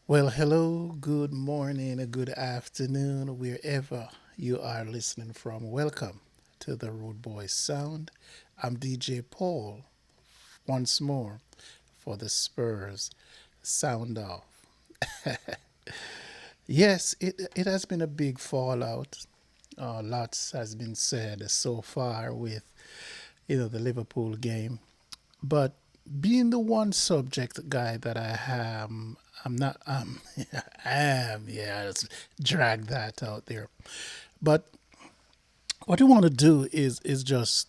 Well, hello, good morning, good afternoon, wherever you are listening from. Welcome to the Road Boys Sound. I'm DJ Paul once more for the Spurs Sound Off. Yes, it has been a big fallout. Lots has been said so far with the Liverpool game, but being the one subject guy that I am, I'm not. I am. Yeah, let's drag that out there. But what we want to do is just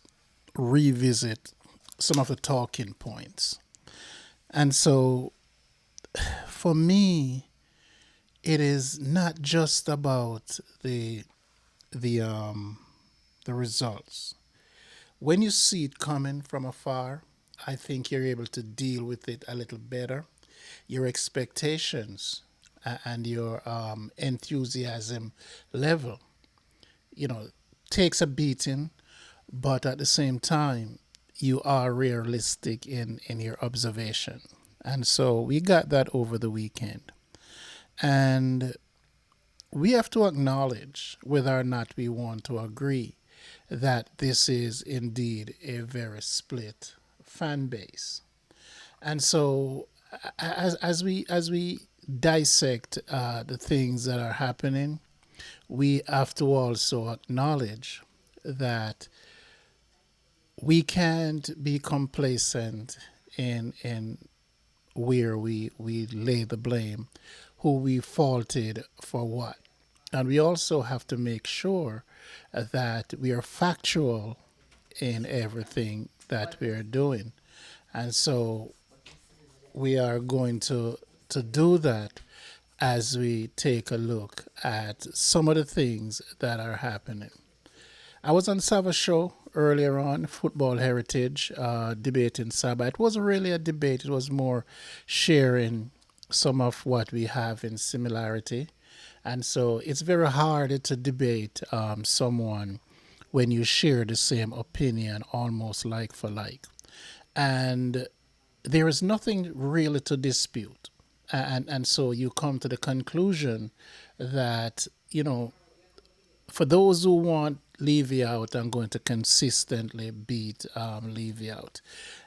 revisit some of the talking points. And so, for me, it is not just about the um the results. When you see it coming from afar, I think you're able to deal with it a little better. Your expectations and your enthusiasm level, you know, takes a beating, but at the same time, you are realistic in your observation. And so we got that over the weekend. And we have to acknowledge, whether or not we want to agree, that this is indeed a very split fan base. And so, as we dissect the things that are happening, we have to also acknowledge that we can't be complacent in where we lay the blame, who we faulted for what. And we also have to make sure that we are factual in everything that we are doing. And so we are going to do that as we take a look at some of the things that are happening. I was on Sava's show earlier on, Football Heritage, debating Saba. It wasn't really a debate, it was more sharing some of what we have in similarity. And so it's very hard to debate someone when you share the same opinion, almost like for like. And there is nothing really to dispute. And so you come to the conclusion that, for those who want Levy out, I'm going to consistently beat Levy out.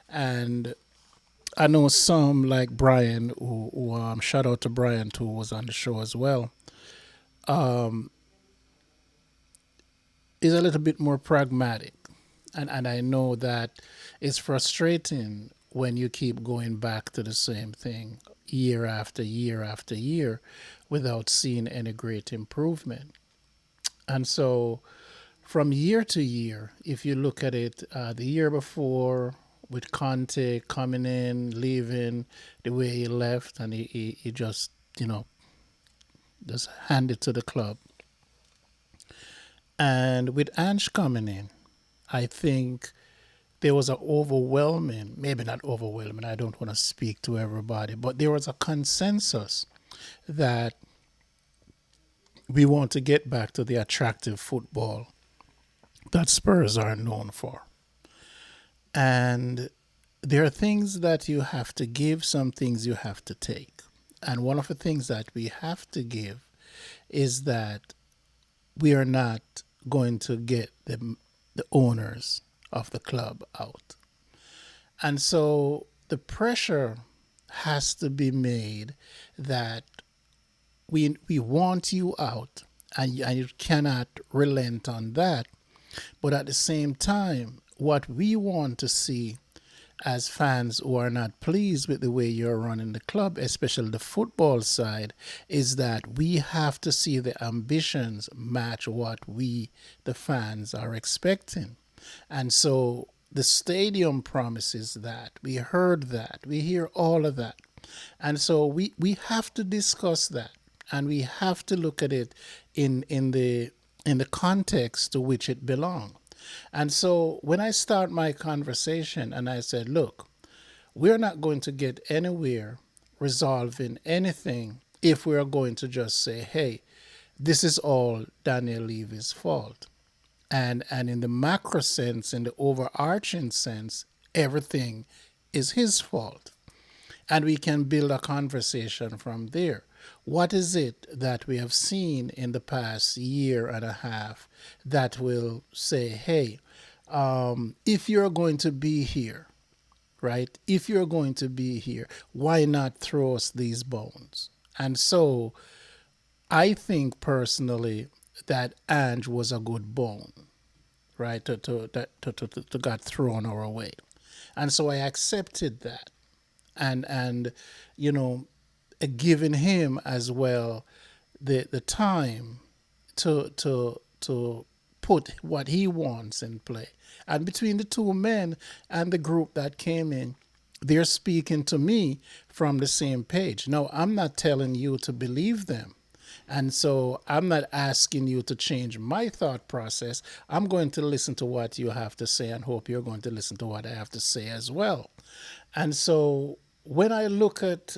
And I know some like Brian, who shout out to Brian, who was on the show as well, is a little bit more pragmatic. And I know that it's frustrating when you keep going back to the same thing year after year after year without seeing any great improvement. And so from year to year, if you look at it, the year before with Conte coming in, leaving, the way he left, and he just, just handed to the club. And with Ange coming in, I think there was an overwhelming, maybe not overwhelming, I don't want to speak to everybody, but there was a consensus that we want to get back to the attractive football that Spurs are known for. And there are things that you have to give, some things you have to take. And one of the things that we have to give is that we are not going to get the owners of the club out. And so the pressure has to be made that we want you out, and you cannot relent on that. But at the same time, what we want to see as fans who are not pleased with the way you're running the club, especially the football side, is that we have to see the ambitions match what we, the fans, are expecting. And so the stadium promises that. We heard that. We hear all of that. And so we have to discuss that. And we have to look at it in the context to which it belongs. And so when I start my conversation and I said, look, we're not going to get anywhere resolving anything if we're going to just say, hey, this is all Daniel Levy's fault. And in the macro sense, in the overarching sense, everything is his fault. And we can build a conversation from there. What is it that we have seen in the past year and a half that will say, hey, if you're going to be here, right? If you're going to be here, why not throw us these bones? And so I think personally that Ange was a good bone, right? To got thrown our way. And so I accepted that. And you know, giving him as well the time to put what he wants in play. And between the two men and the group that came in, they're speaking to me from the same page. No, I'm not telling you to believe them. And so I'm not asking you to change my thought process. I'm going to listen to what you have to say and hope you're going to listen to what I have to say as well. And so when I look at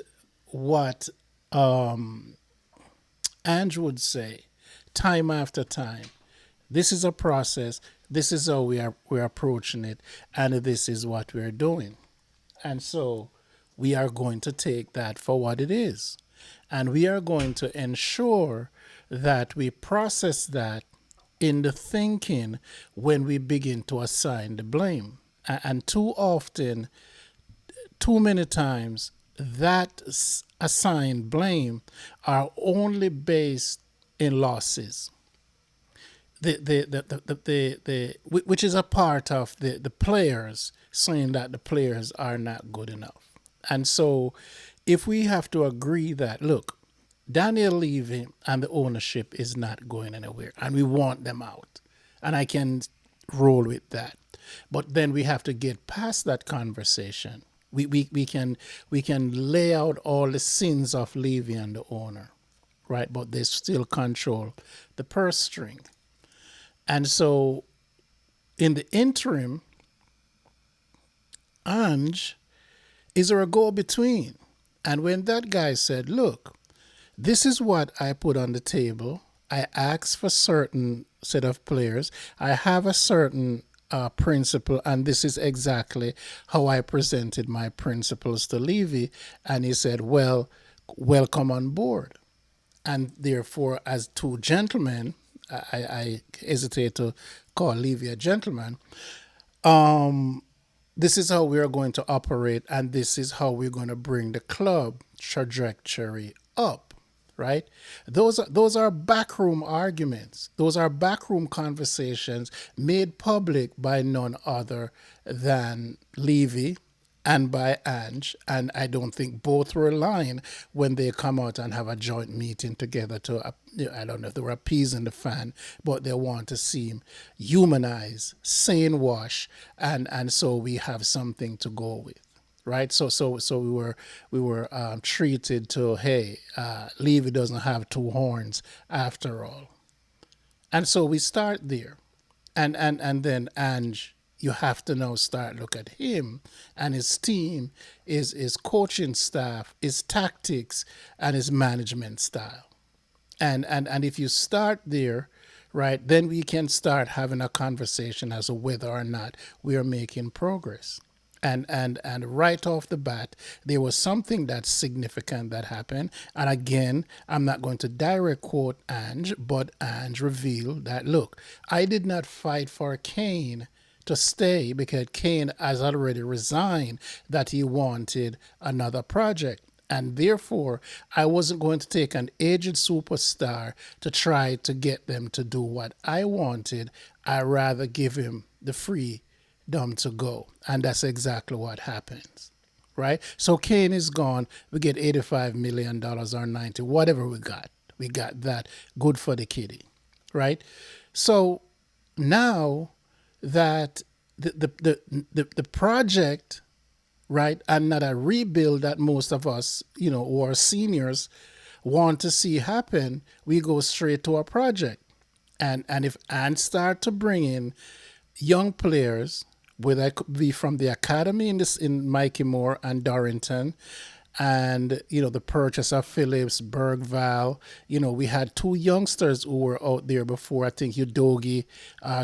what Andrew would say time after time, this is a process, this is how we're approaching it, and this is what we're doing. And so we are going to take that for what it is. And we are going to ensure that we process that in the thinking when we begin to assign the blame. And too often, too many times, that assigned blame are only based in losses. Which is a part of the players saying that the players are not good enough. And so if we have to agree that, look, Daniel Levy and the ownership is not going anywhere and we want them out, and I can roll with that. But then we have to get past that conversation. We can lay out all the sins of Levy and the owner, right? But they still control the purse string. And so in the interim, Ange is our go between. And when that guy said, look, this is what I put on the table. I asked for certain set of players. I have a certain principle, and this is exactly how I presented my principles to Levy. And he said, well, welcome on board. And therefore, as two gentlemen, I hesitate to call Levy a gentleman. This is how we are going to operate, and this is how we're going to bring the club trajectory up, right? Those are backroom arguments. Those are backroom conversations made public by none other than Levy and by Ange, and I don't think both were lying when they come out and have a joint meeting together to, I don't know if they were appeasing the fan, but they want to seem humanize, sane wash, and so we have something to go with, right? So we were treated to, hey, Levy doesn't have two horns after all, and so we start there, and then Ange, you have to now start look at him and his team, his coaching staff, his tactics, and his management style. And if you start there, right, then we can start having a conversation as to whether or not we are making progress. And right off the bat, there was something that's significant that happened. And again, I'm not going to direct quote Ange, but Ange revealed that, look, I did not fight for Kane to stay because Kane has already resigned that he wanted another project. And therefore, I wasn't going to take an aged superstar to try to get them to do what I wanted. I rather give him the freedom to go. And that's exactly what happens. Right? So Kane is gone. We get $85 million or 90, whatever we got. We got that. Good for the kitty. Right? So now that the project, right, and not a rebuild that most of us, who are seniors, want to see happen, we go straight to a project. And if Ant start to bring in young players, whether it could be from the academy in Mikey Moore and Dorrington, and the purchase of Phillips, Bergval. We had two youngsters who were out there before. I think Udogi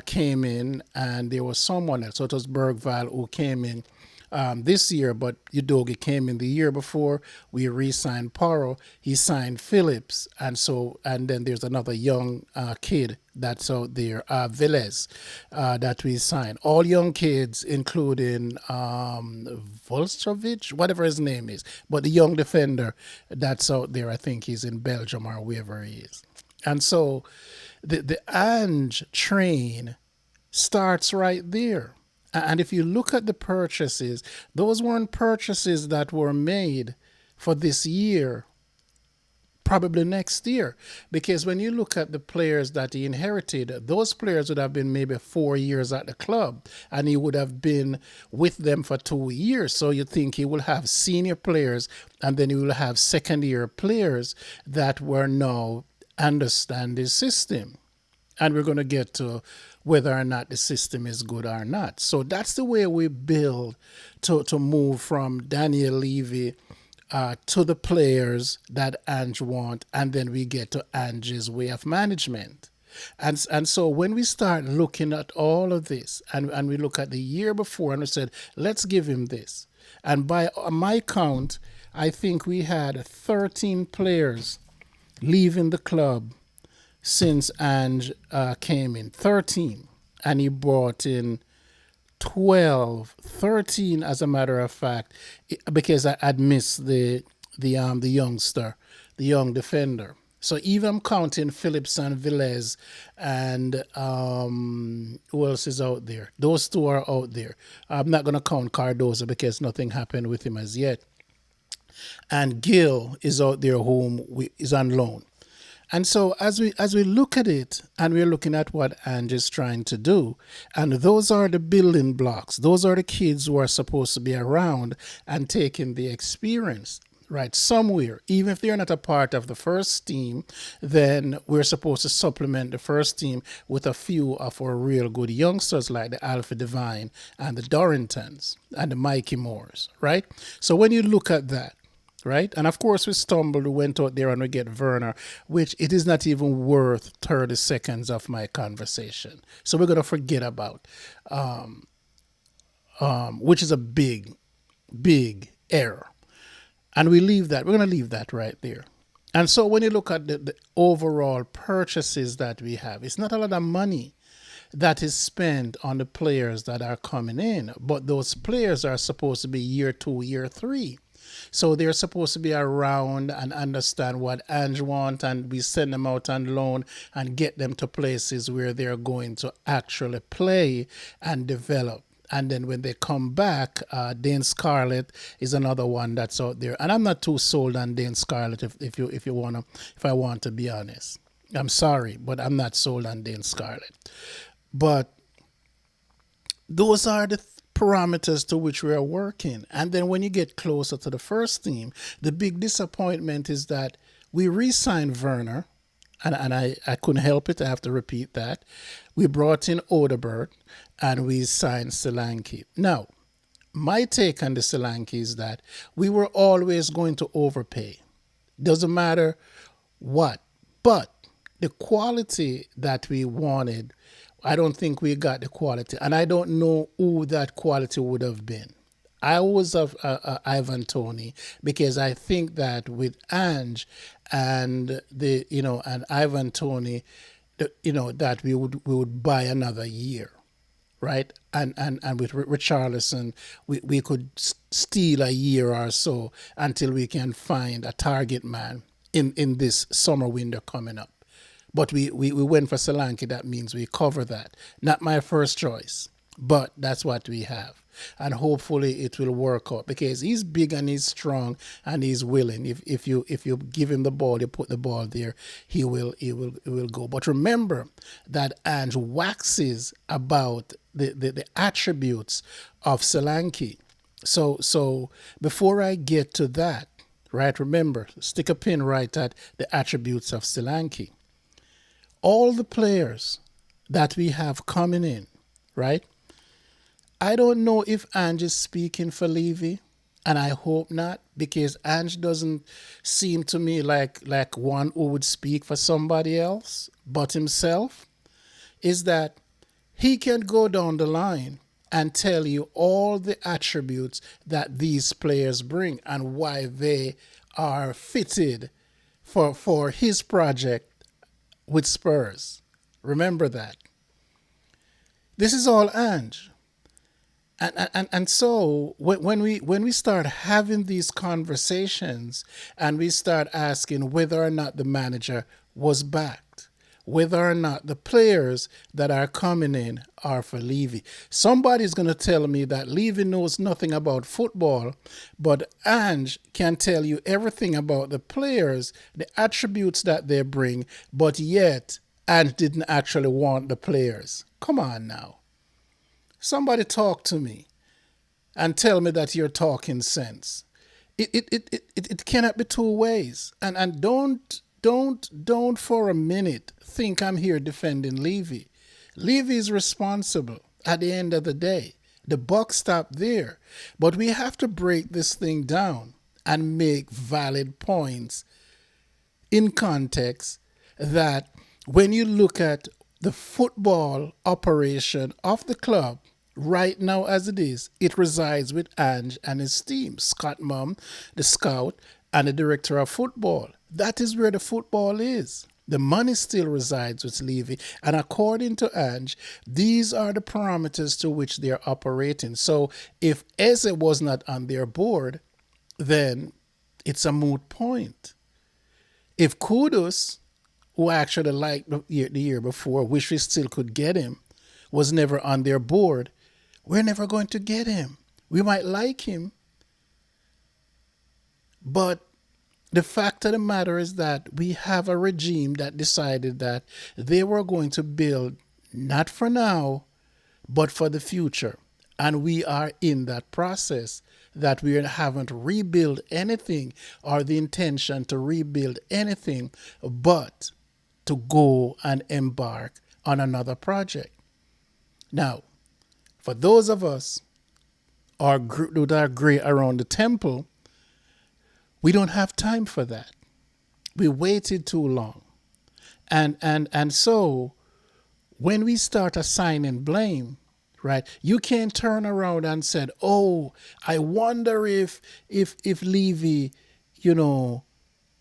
came in, and there was someone else. So it was Bergval who came in this year, but Udogi came in the year before. We re-signed Paro. He signed Phillips, and then there's another young kid that's out there, Velez, that we signed. All young kids, including Volstrovic, whatever his name is, but the young defender that's out there. I think he's in Belgium or wherever he is. And so the Ange train starts right there. And if you look at the purchases, those weren't purchases that were made for this year, probably next year. Because when you look at the players that he inherited, those players would have been maybe 4 years at the club, and he would have been with them for 2 years. So you think he will have senior players, and then he will have second year players that were now understand his system. And we're going to get to whether or not the system is good or not. So that's the way we build to move from Daniel Levy to the players that Ange want, and then we get to Ange's way of management. And so when we start looking at all of this, and we look at the year before, and we said, let's give him this. And by my count, I think we had 13 players leaving the club since Ange came in. 13. And he brought in 12, 13 as a matter of fact, because I'd missed the youngster, the young defender. So even I'm counting Phillips and Velez and who else is out there? Those two are out there. I'm not going to count Cardoza because nothing happened with him as yet. And Gill is out there is on loan. And so as we look at it, and we're looking at what Ange is trying to do, and those are the building blocks. Those are the kids who are supposed to be around and taking the experience, right, somewhere. Even if they're not a part of the first team, then we're supposed to supplement the first team with a few of our real good youngsters like the Alfie Devine and the Dorringtons and the Mikey Moores, right? So when you look at that, right? And of course, we stumbled, we went out there and we get Werner, which it is not even worth 30 seconds of my conversation. So we're going to forget about, which is a big, big error. And we leave that, we're going to leave that right there. And so when you look at the overall purchases that we have, it's not a lot of money that is spent on the players that are coming in, but those players are supposed to be year 2, year 3. So they're supposed to be around and understand what Ange wants, and we send them out on loan and get them to places where they're going to actually play and develop. And then when they come back, Dane Scarlett is another one that's out there. And I'm not too sold on Dane Scarlett if I want to be honest. I'm sorry, but I'm not sold on Dane Scarlett. But those are the parameters to which we are working. And then when you get closer to the first team, the big disappointment is that we re-signed Werner, and I couldn't help it, I have to repeat that. We brought in Odebert, and we signed Solanke. Now, my take on the Solanke is that we were always going to overpay. Doesn't matter what. But the quality that we wanted, I don't think we got the quality. And I don't know who that quality would have been. I was of Ivan Toney, because I think that with Ange and and Ivan Toney, that we would buy another year, right? And with Richarlison, we could steal a year or so until we can find a target man in this summer window coming up. But we went for Solanke. That means we cover that. Not my first choice, but that's what we have. And hopefully it will work out, because he's big and he's strong and he's willing. If you give him the ball, you put the ball there, he will go. But remember that Ange waxes about the attributes of Solanke. So before I get to that, right, remember, stick a pin right at the attributes of Solanke. All the players that we have coming in, right? I don't know if Ange is speaking for Levy, and I hope not, because Ange doesn't seem to me like one who would speak for somebody else but himself, is that he can go down the line and tell you all the attributes that these players bring and why they are fitted for his project with Spurs. Remember that. This is all Ange. And so when we start having these conversations and we start asking whether or not the manager was backed, whether or not the players that are coming in are for Levy, somebody's going to tell me that Levy knows nothing about football, but Ange can tell you everything about the players, the attributes that they bring, but yet Ange didn't actually want the players. Come on now. Somebody talk to me and tell me that you're talking sense. It cannot be two ways. And don't for a minute think I'm here defending Levy. Levy is responsible at the end of the day. The buck stopped there. But we have to break this thing down and make valid points in context that when you look at the football operation of the club right now as it is, it resides with Ange and his team, Scott Mum, the scout, and the director of football. That is where the football is. The money still resides with Levy. And according to Ange, these are the parameters to which they are operating. So if Eze was not on their board, then it's a moot point. If Kudus, who actually liked the year before, wish we still could get him, was never on their board, we're never going to get him. We might like him, but the fact of the matter is that we have a regime that decided that they were going to build not for now, but for the future. And we are in that process that we haven't rebuilt anything or the intention to rebuild anything, but to go and embark on another project. Now, for those of us who are great around the temple, we don't have time for that. We waited too long. And so when we start assigning blame, right, you can't turn around and say, oh, I wonder if Levy,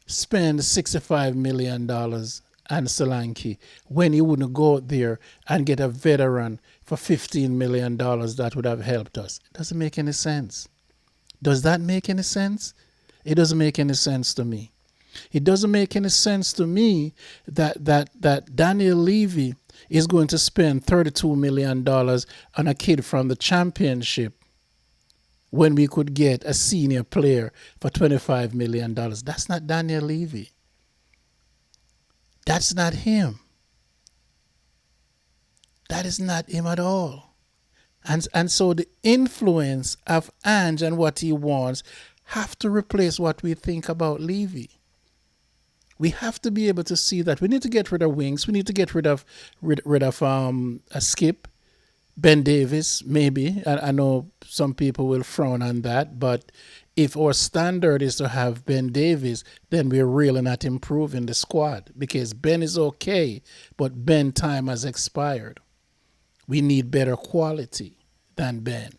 spend $65 million and Solanke when he wouldn't go out there and get a veteran for $15 million that would have helped us. It doesn't make any sense. Does that make any sense? It doesn't make any sense to me. It doesn't make any sense to me that Daniel Levy is going to spend $32 million on a kid from the championship when we could get a senior player for $25 million. That's not Daniel Levy. That's not him. That is not him at all. And so the influence of Ange and what he wants have to replace what we think about Levy. We have to be able to see that we need to get rid of Winks. We need to get rid of a Skip, Ben Davis, maybe. I know some people will frown on that, but if our standard is to have Ben Davis, then we're really not improving the squad because Ben is okay, but Ben time has expired. We need better quality than Ben.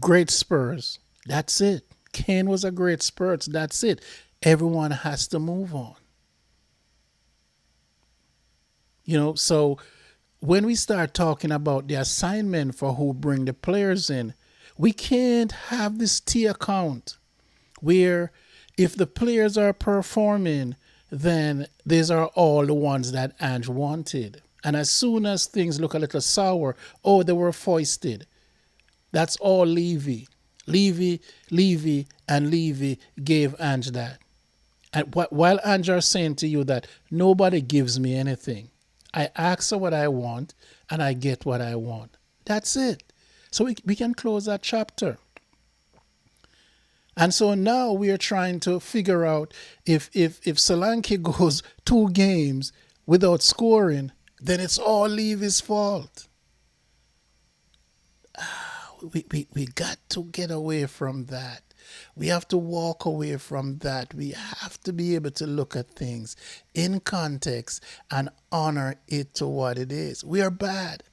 Great Spurs. That's it. Kane was a great Spurs. That's it. Everyone has to move on. So when we start talking about the assignment for who bring the players in, we can't have this tier count where if the players are performing, then these are all the ones that Ange wanted. And as soon as things look a little sour, they were foisted. That's all Levy. Levy, and Levy gave Ange that. And while Ange are saying to you that nobody gives me anything, I ask for what I want and I get what I want. That's it. So we can close that chapter. And so now we are trying to figure out if Solanke goes 2 games without scoring, then it's all Levy's fault. We got to get away from that. We have to walk away from that. We have to be able to look at things in context and honor it to what it is. We are bad.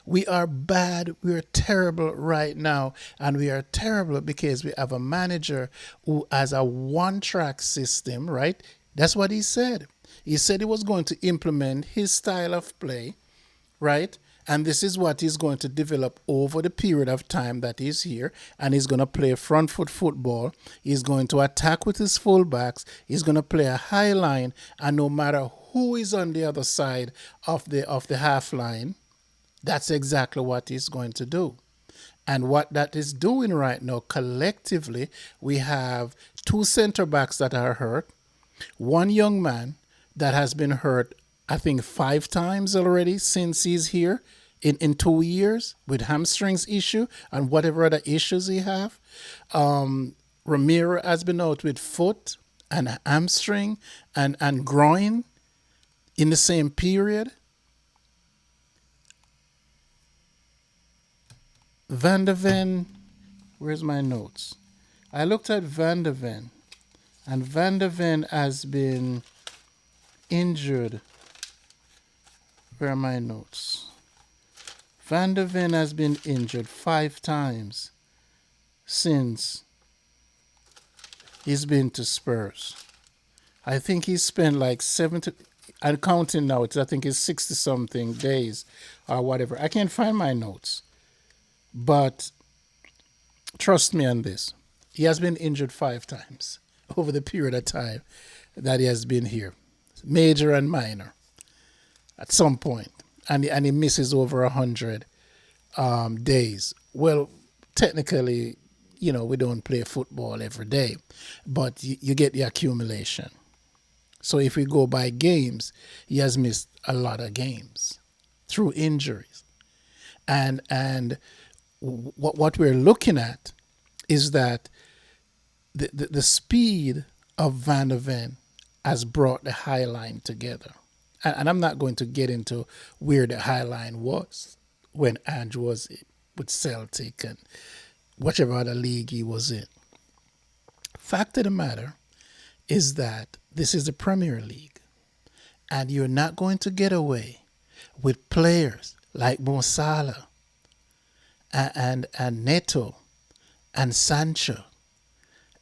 We are bad. We are terrible right now. And we are terrible because we have a manager who has a one track system, right? That's what he said. He said he was going to implement his style of play, right? And this is what he's going to develop over the period of time that he's here. And he's going to play front foot football. He's going to attack with his fullbacks. He's going to play a high line. And no matter who is on the other side of the half line, that's exactly what he's going to do. And what that is doing right now, collectively, we have two center backs that are hurt, one young man that has been hurt, I think, 5 times already since he's here in 2 years with hamstrings issue and whatever other issues he have. Ramiro has been out with foot and hamstring and groin in the same period. Van de Ven, where's my notes? I looked at Van de Ven, and Van de Ven has been injured. Where are my notes? Van de Ven has been injured 5 times since he's been to Spurs. I think he spent like 70, I'm counting now, I think it's 60 something days or whatever. I can't find my notes. But trust me on this. He has been injured 5 times over the period of time that he has been here, major and minor, at some point. And he misses over 100 days. Well, technically, we don't play football every day, but you get the accumulation. So if we go by games, he has missed a lot of games through injuries. And what we're looking at is that the speed of Van de Ven has brought the high line together. And I'm not going to get into where the high line was when Andrew was with Celtic and whichever other league he was in. Fact of the matter is that this is the Premier League. And you're not going to get away with players like Mo Salah and Neto and Sancho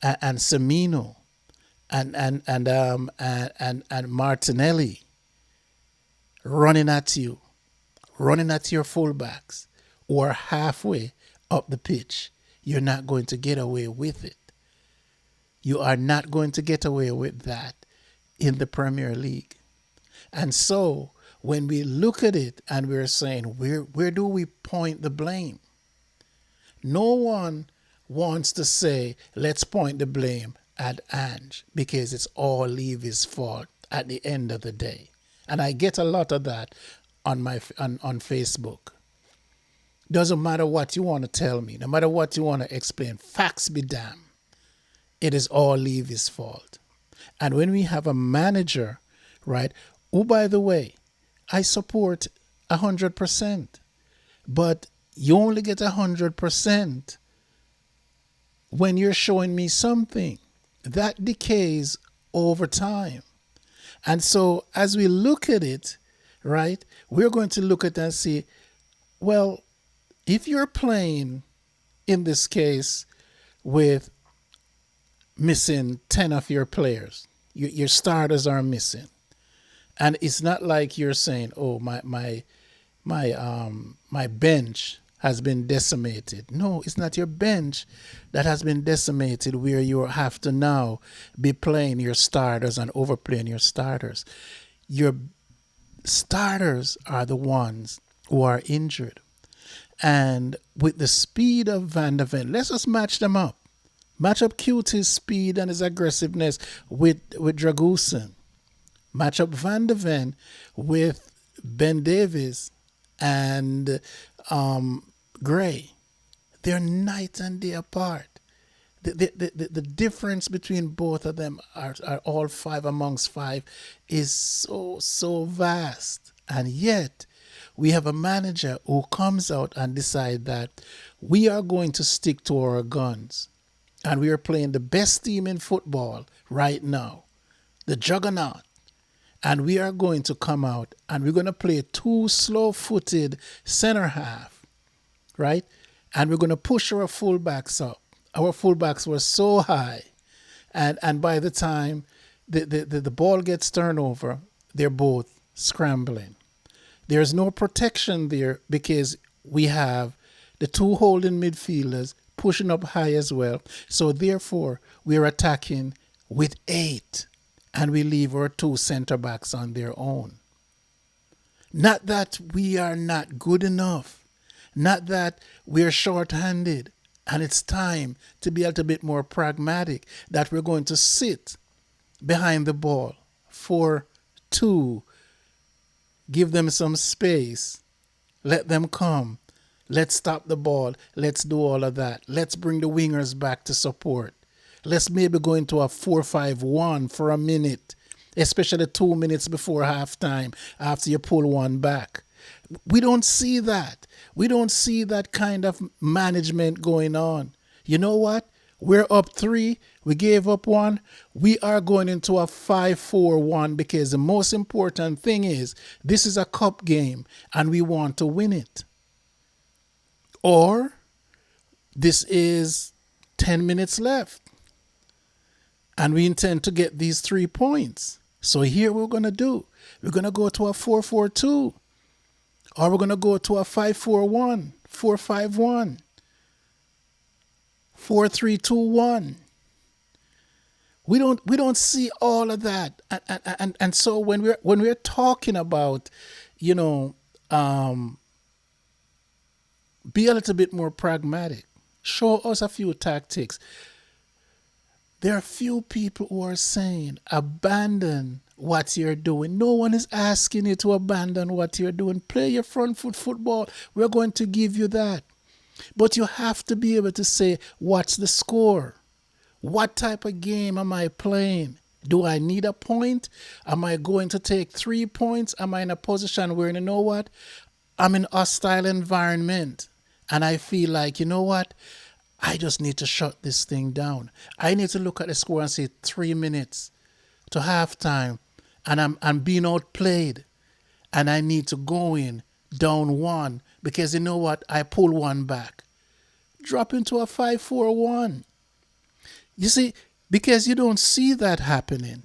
and Semino and Martinelli running at your fullbacks or halfway up the pitch. You're not going to get away with it. You are not going to get away with that in the Premier League. And so when we look at it and we're saying, where do we point the blame? No one wants to say, let's point the blame at Ange because it's all Levy's fault at the end of the day. And I get a lot of that on Facebook. Doesn't matter what you want to tell me, no matter what you want to explain, facts be damned. It is all Levy's fault. And when we have a manager, right, who, by the way, I support 100%, but you only get 100% when you're showing me something that decays over time. And so as we look at it, right, we're going to look at it and see, well, if you're playing, in this case, with missing 10 of your players, your starters are missing. And it's not like you're saying, oh, my bench has been decimated. No, it's not your bench that has been decimated where you have to now be playing your starters and overplaying your starters. Your starters are the ones who are injured. And with the speed of Van de Ven, let's just match them up. Match up QT's speed and his aggressiveness with Dragusin. Match up Van de Ven with Ben Davies and Gray. They're night and day apart. The difference between both of them are all five amongst five is so vast. And yet we have a manager who comes out and decides that we are going to stick to our guns. And we are playing the best team in football right now, the juggernaut. And we are going to come out and we're going to play two slow-footed center half, right? And we're going to push our fullbacks up. Our fullbacks were so high. And by the time the ball gets turned over, they're both scrambling. There's no protection there because we have the two holding midfielders pushing up high as well. So therefore, we're attacking with 8 and we leave our two center backs on their own. Not that we are not good enough, not that we're short-handed, and it's time to be a little bit more pragmatic, that we're going to sit behind the ball for 2, give them some space, let them come, let's stop the ball, let's do all of that. Let's bring the wingers back to support. Let's maybe go into a 4-5-1 for a minute, especially 2 minutes before halftime after you pull one back. We don't see that. We don't see that kind of management going on. You know what? We're up 3. We gave up 1. We are going into a 5-4-1 because the most important thing is this is a cup game and we want to win it. Or this is 10 minutes left and we intend to get these 3 points. So here we're going to do. We're going to go to a 4-4-2. Or we're going to go to a 5-4-1, 4-5-1, 4-3-2-1. We don't see all of that. And so when we're talking about, be a little bit more pragmatic. Show us a few tactics. There are few people who are saying abandon what you're doing. No one is asking you to abandon what you're doing. Play your front foot football. We're going to give you that. But you have to be able to say, what's the score? What type of game am I playing? Do I need a point? Am I going to take 3 points? Am I in a position where, you know what? I'm in a hostile environment. And I feel like, you know what? I just need to shut this thing down. I need to look at the score and say 3 minutes to halftime and I'm being outplayed and I need to go in down 1 because you know what? I pull 1 back. Drop into a 5-4-1. You see, because you don't see that happening.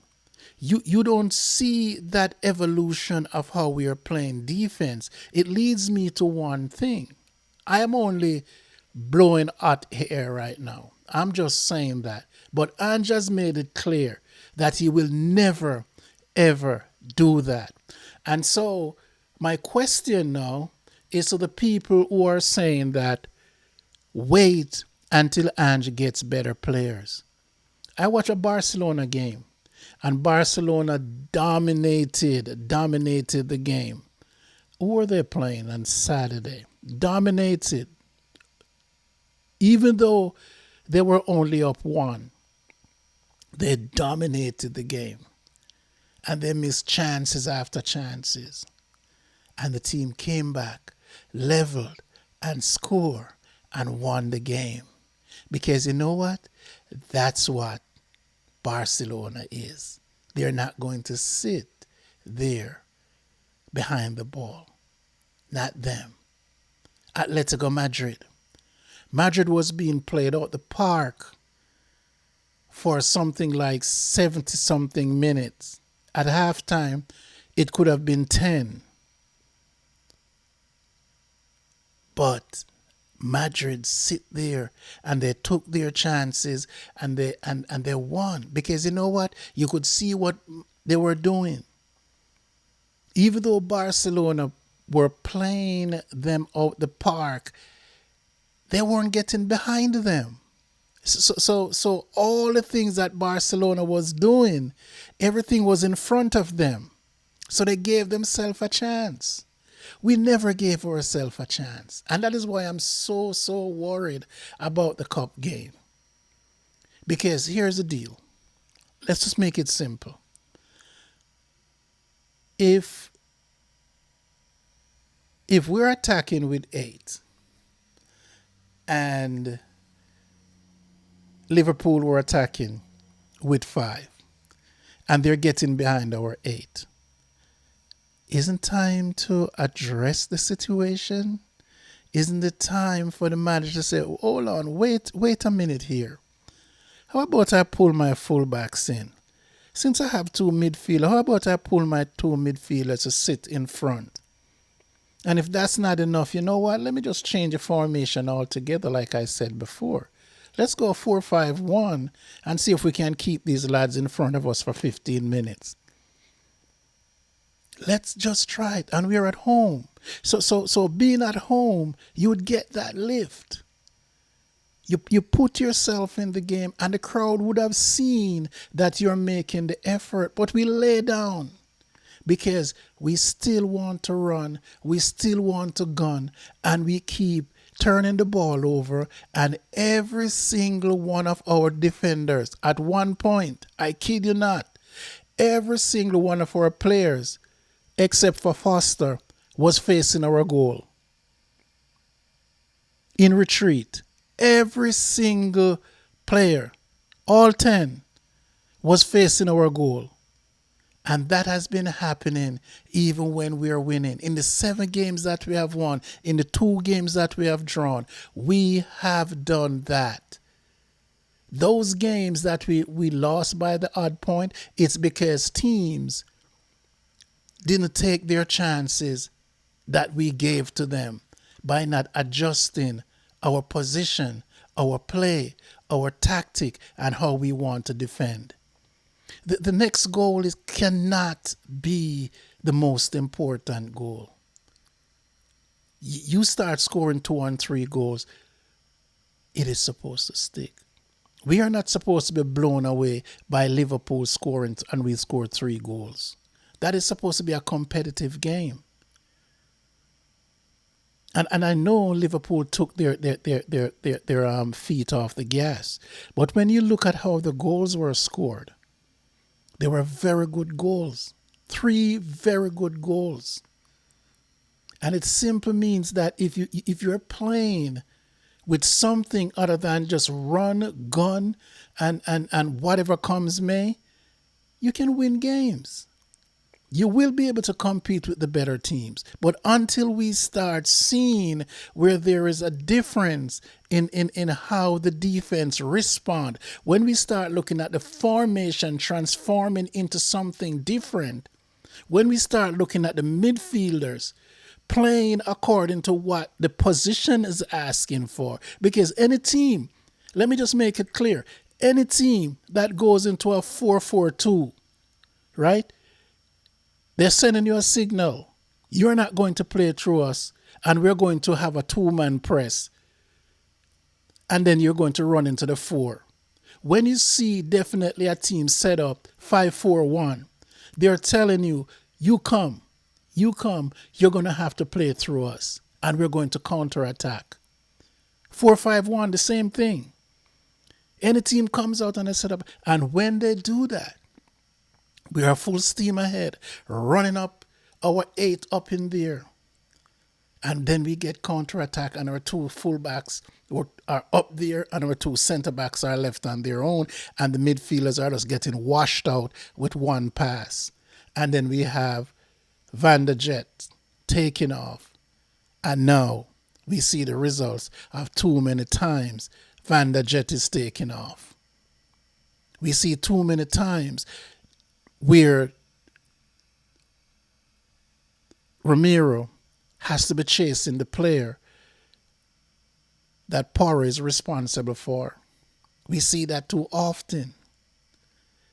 You don't see that evolution of how we are playing defense. It leads me to one thing. I am only blowing hot air right now. I'm just saying that. But Ange has made it clear that he will never, ever do that. And so my question now is to the people who are saying that wait until Ange gets better players. I watched a Barcelona game and Barcelona dominated the game. Who were they playing on Saturday? Dominated. Even though they were only up 1, they dominated the game. And they missed chances after chances. And the team came back, leveled, and scored, and won the game. Because you know what? That's what Barcelona is. They're not going to sit there behind the ball. Not them. Atletico Madrid. Madrid was being played out the park for something like 70-something minutes. At halftime, it could have been 10. But Madrid sit there and they took their chances and they won. Because you know what? You could see what they were doing. Even though Barcelona were playing them out the park, they weren't getting behind them. So all the things that Barcelona was doing, everything was in front of them. So they gave themselves a chance. We never gave ourselves a chance. And that is why I'm so worried about the cup game. Because here's the deal. Let's just make it simple. If we're attacking with 8 and Liverpool were attacking with 5 and they're getting behind our 8, Isn't time to address the situation? Isn't it time for the manager to say, hold on, wait a minute here. How about I pull my fullbacks in? Since I have two midfielders, how about I pull my two midfielders to sit in front? And if that's not enough, you know what? Let me just change the formation altogether, like I said before. Let's go 4-5-1 and see if we can keep these lads in front of us for 15 minutes. Let's just try it. And we're at home. So being at home, you would get that lift. You put yourself in the game and the crowd would have seen that you're making the effort. But we lay down because we still want to run. We still want to gun. And we keep turning the ball over. And every single one of our defenders at one point, I kid you not, every single one of our players except for Foster was facing our goal. In retreat, every single player, all 10, was facing our goal. And that has been happening even when we are winning. In the 7 games that we have won, in the 2 games that we have drawn, we have done that. Those games that we lost by the odd point, it's because teams didn't take their chances that we gave to them by not adjusting our position, our play, our tactic, and how we want to defend. The next goal cannot be the most important goal. You start scoring 2 and 3 goals, it is supposed to stick. We are not supposed to be blown away by Liverpool scoring and we scored 3 goals. That is supposed to be a competitive game. And I know Liverpool took their feet off the gas. But when you look at how the goals were scored, they were very good goals. 3 very good goals. And it simply means that if you're playing with something other than just run, gun, and whatever comes may, you can win games. You will be able to compete with the better teams. But until we start seeing where there is a difference in how the defense respond, when we start looking at the formation transforming into something different, when we start looking at the midfielders playing according to what the position is asking for, because any team, let me just make it clear, any team that goes into a 4-4-2, right? They're sending you a signal. You're not going to play through us, and we're going to have a 2-man press. And then you're going to run into the 4. When you see definitely a team set up 5-4-1, they're telling you, you come, you're going to have to play through us, and we're going to counterattack. 4-5-1, the same thing. Any team comes out and they set up, and when they do that, we are full steam ahead, running up our 8 up in there. And then we get counterattack and our 2 fullbacks are up there and our 2 centre-backs are left on their own. And the midfielders are just getting washed out with 1 pass. And then we have Van der Jet taking off. And now we see the results of too many times Van der Jet is taking off. We see too many times where Ramiro has to be chasing the player that Porro is responsible for. We see that too often.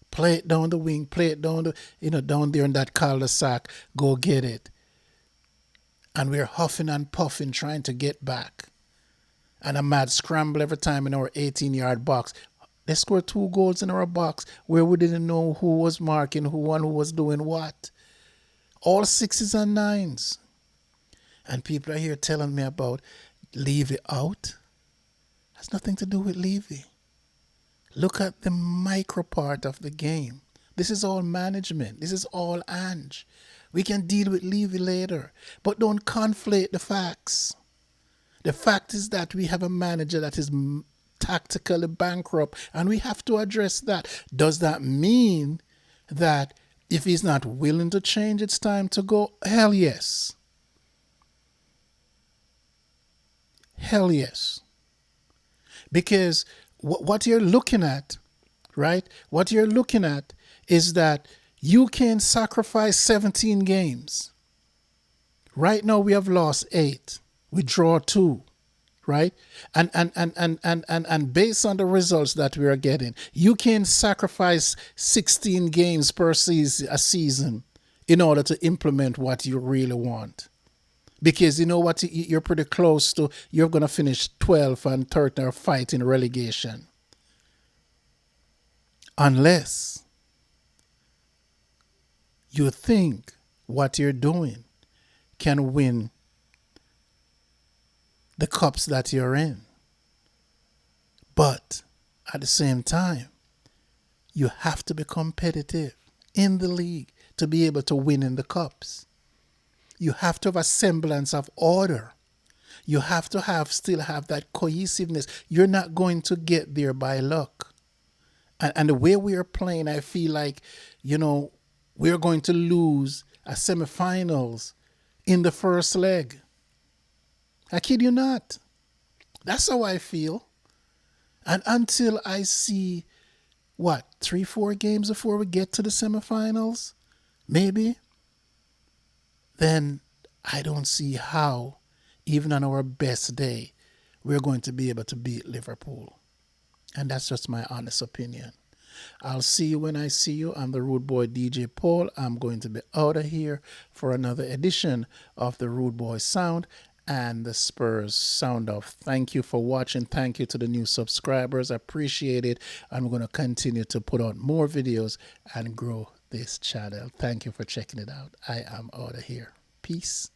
Play it down the wing, play it down down there in that cul-de-sac, go get it. And we're huffing and puffing trying to get back. And a mad scramble every time in our 18-yard box. They scored 2 goals in our box where we didn't know who was marking who and who was doing what. All 6s and 9s. And people are here telling me about Levy out. Has nothing to do with Levy. Look at the micro part of the game. This is all management. This is all Ange. We can deal with Levy later. But don't conflate the facts. The fact is that we have a manager that is tactically bankrupt, and we have to address that. Does that mean that If he's not willing to change, it's time to go. Hell yes. Hell yes. Because what you're looking at, right? What you're looking at is that you can sacrifice 17 games. Right now we have lost 8. We draw 2, right? And based on the results that we are getting, you can sacrifice 16 games per season in order to implement what you really want. Because you know what, you're pretty close to, you're going to finish 12 and 13 or fighting relegation. Unless you think what you're doing can win the cups that you're in. But at the same time, you have to be competitive in the league to be able to win in the cups. You have to have a semblance of order. You have to still have that cohesiveness. You're not going to get there by luck. And the way we are playing, I feel like, we're going to lose a semifinals in the first leg. I kid you not. That's how I feel. And until I see, 3-4 games before we get to the semifinals, maybe, then I don't see how, even on our best day, we're going to be able to beat Liverpool. And that's just my honest opinion. I'll see you when I see you. I'm the Rude Boy DJ Paul. I'm going to be out of here for another edition of the Rude Boy Sound and the Spurs Sound Off. Thank you for watching. Thank you to the new subscribers. I appreciate it. I'm going to continue to put out more videos and grow this channel. Thank you for checking it out. I am out of here. Peace.